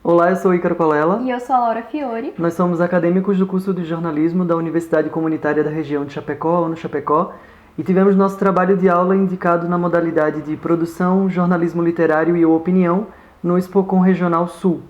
Olá, eu sou o Ícaro Palela. E eu sou a Laura Fiore. Nós somos acadêmicos do curso de jornalismo da Universidade Comunitária da Região de Chapecó, no Chapecó, e tivemos nosso trabalho de aula indicado na modalidade de produção, jornalismo literário e opinião no Expocom Regional Sul.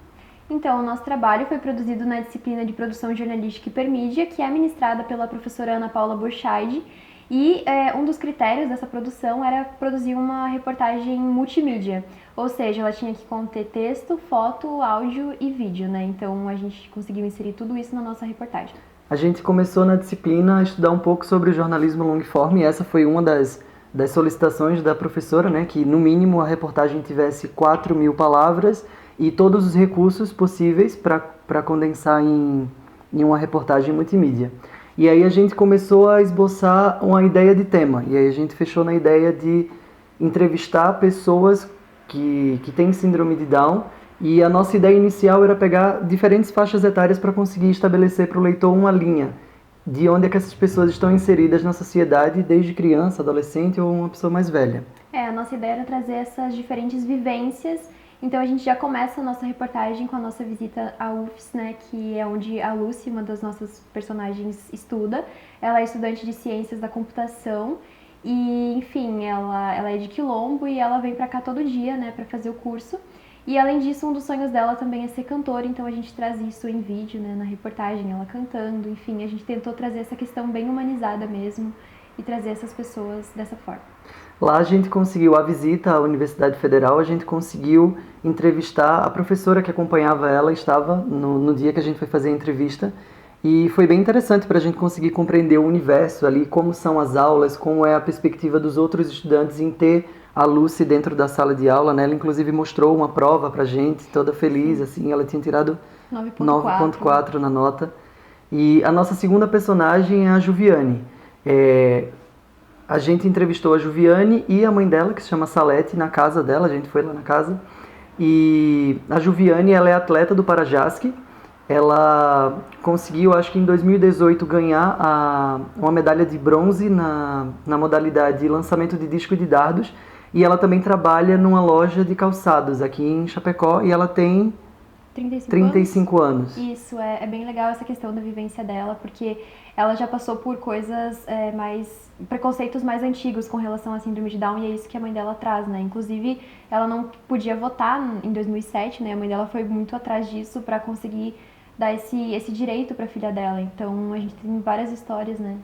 Então, o nosso trabalho foi produzido na disciplina de produção jornalística e hipermídia, que é ministrada pela professora Ana Paula Burchard, e um dos critérios dessa produção era produzir uma reportagem multimídia, ou seja, ela tinha que conter texto, foto, áudio e vídeo, né? Então a gente conseguiu inserir tudo isso na nossa reportagem. A gente começou na disciplina a estudar um pouco sobre o jornalismo long form, e essa foi uma das solicitações da professora, né, que no mínimo a reportagem tivesse 4.000 palavras e todos os recursos possíveis para condensar em uma reportagem multimídia. E aí a gente começou a esboçar uma ideia de tema, e aí a gente fechou na ideia de entrevistar pessoas que têm síndrome de Down, e a nossa ideia inicial era pegar diferentes faixas etárias para conseguir estabelecer para o leitor uma linha de onde é que essas pessoas estão inseridas na sociedade, desde criança, adolescente ou uma pessoa mais velha. A nossa ideia era trazer essas diferentes vivências. Então a gente já começa a nossa reportagem com a nossa visita à UFS, né, que é onde a Lucy, uma das nossas personagens, estuda. Ela é estudante de ciências da computação e, enfim, ela é de Quilombo e ela vem pra cá todo dia, né, pra fazer o curso. E além disso, um dos sonhos dela também é ser cantora, então a gente traz isso em vídeo, né, na reportagem, ela cantando, enfim, a gente tentou trazer essa questão bem humanizada mesmo e trazer essas pessoas dessa forma. Lá a gente conseguiu a visita à Universidade Federal, a gente conseguiu entrevistar a professora que acompanhava ela, estava no dia que a gente foi fazer a entrevista, e foi bem interessante para a gente conseguir compreender o universo ali, como são as aulas, como é a perspectiva dos outros estudantes em ter a Lucy dentro da sala de aula, né? Ela inclusive mostrou uma prova pra gente, toda feliz, assim, ela tinha tirado 9.4 na nota. E a nossa segunda personagem é a Juviane. A gente entrevistou a Juviane e a mãe dela, que se chama Salete, na casa dela, a gente foi lá na casa. E a Juviane, ela é atleta do Parajasque. Ela conseguiu, acho que em 2018, ganhar uma medalha de bronze na modalidade lançamento de disco de dardos. E ela também trabalha numa loja de calçados aqui em Chapecó e ela tem 35 anos. Isso, é bem legal essa questão da vivência dela, porque ela já passou por coisas preconceitos mais antigos com relação à síndrome de Down, e é isso que a mãe dela traz, né? Inclusive, ela não podia votar em 2007, né? A mãe dela foi muito atrás disso para conseguir dar esse direito para a filha dela. Então, a gente tem várias histórias, né,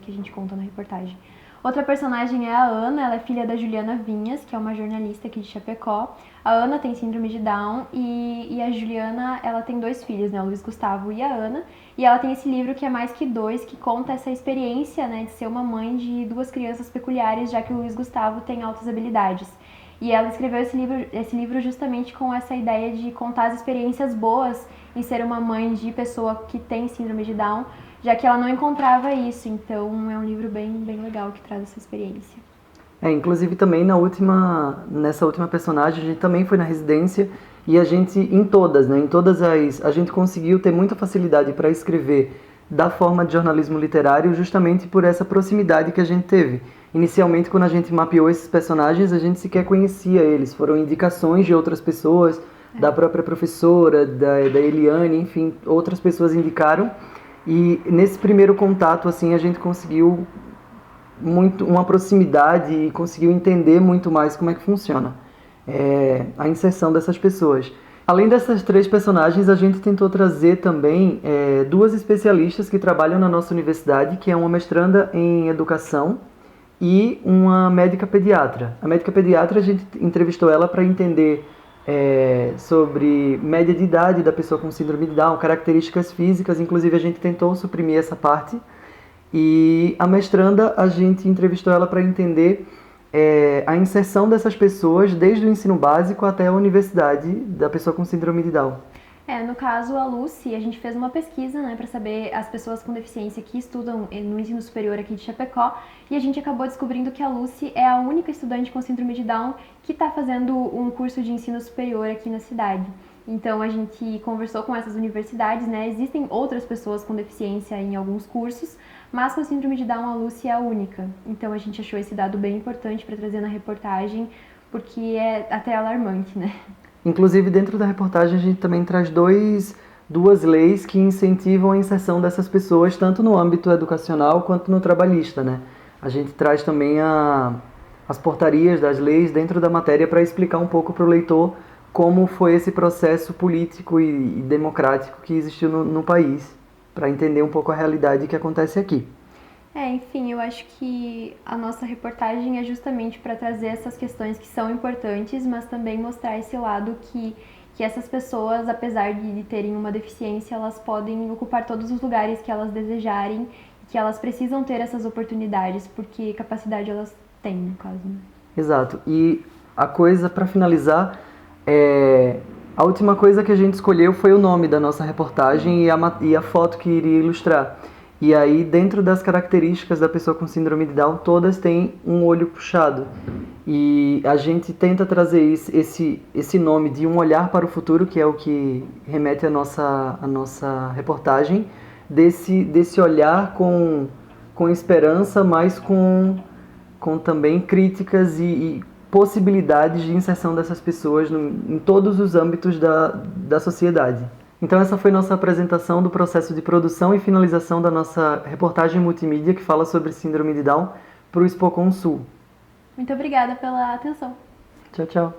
que a gente conta na reportagem. Outra personagem é a Ana, ela é filha da Juliana Vinhas, que é uma jornalista aqui de Chapecó. A Ana tem síndrome de Down e a Juliana, ela tem 2 filhos, né, o Luiz Gustavo e a Ana. E ela tem esse livro que é Mais Que Dois, que conta essa experiência, né, de ser uma mãe de 2 crianças peculiares, já que o Luiz Gustavo tem altas habilidades. E ela escreveu esse livro justamente com essa ideia de contar as experiências boas em ser uma mãe de pessoa que tem síndrome de Down, já que ela não encontrava isso. Então é um livro bem, bem legal que traz essa experiência. Inclusive também nessa última personagem, a gente também foi na residência e a gente, a gente conseguiu ter muita facilidade para escrever da forma de jornalismo literário justamente por essa proximidade que a gente teve. Inicialmente, quando a gente mapeou esses personagens, a gente sequer conhecia eles, foram indicações de outras pessoas, da própria professora, da Eliane, enfim, outras pessoas indicaram. E nesse primeiro contato, assim, a gente conseguiu uma proximidade e conseguiu entender muito mais como é que funciona a inserção dessas pessoas. Além dessas 3 personagens, a gente tentou trazer também 2 especialistas que trabalham na nossa universidade, que é uma mestranda em educação e uma médica pediatra. A médica pediatra, a gente entrevistou ela para entender sobre média de idade da pessoa com síndrome de Down, características físicas, inclusive a gente tentou suprimir essa parte. E a mestranda, a gente entrevistou ela para entender a inserção dessas pessoas desde o ensino básico até a universidade da pessoa com síndrome de Down. No caso, a Lucy, a gente fez uma pesquisa, né, para saber as pessoas com deficiência que estudam no ensino superior aqui de Chapecó, e a gente acabou descobrindo que a Lucy é a única estudante com síndrome de Down que está fazendo um curso de ensino superior aqui na cidade. Então a gente conversou com essas universidades, né? Existem outras pessoas com deficiência em alguns cursos, mas com síndrome de Down a Lucy é a única. Então a gente achou esse dado bem importante para trazer na reportagem, porque é até alarmante, né? Inclusive, dentro da reportagem, a gente também traz duas leis que incentivam a inserção dessas pessoas, tanto no âmbito educacional quanto no trabalhista, né? A gente traz também as portarias das leis dentro da matéria para explicar um pouco para o leitor como foi esse processo político e democrático que existiu no país, para entender um pouco a realidade que acontece aqui. Enfim, eu acho que a nossa reportagem é justamente para trazer essas questões que são importantes, mas também mostrar esse lado que essas pessoas, apesar de terem uma deficiência, elas podem ocupar todos os lugares que elas desejarem, que elas precisam ter essas oportunidades, porque capacidade elas têm, no caso. Né? Exato. E a coisa, para finalizar, a última coisa que a gente escolheu foi o nome da nossa reportagem e a foto que iria ilustrar. E aí, dentro das características da pessoa com síndrome de Down, todas têm um olho puxado. E a gente tenta trazer esse nome de um olhar para o futuro, que é o que remete à nossa reportagem, desse olhar com esperança, mas com também críticas e possibilidades de inserção dessas pessoas em todos os âmbitos da sociedade. Então essa foi nossa apresentação do processo de produção e finalização da nossa reportagem multimídia que fala sobre síndrome de Down para o Expocom Sul. Muito obrigada pela atenção. Tchau, tchau.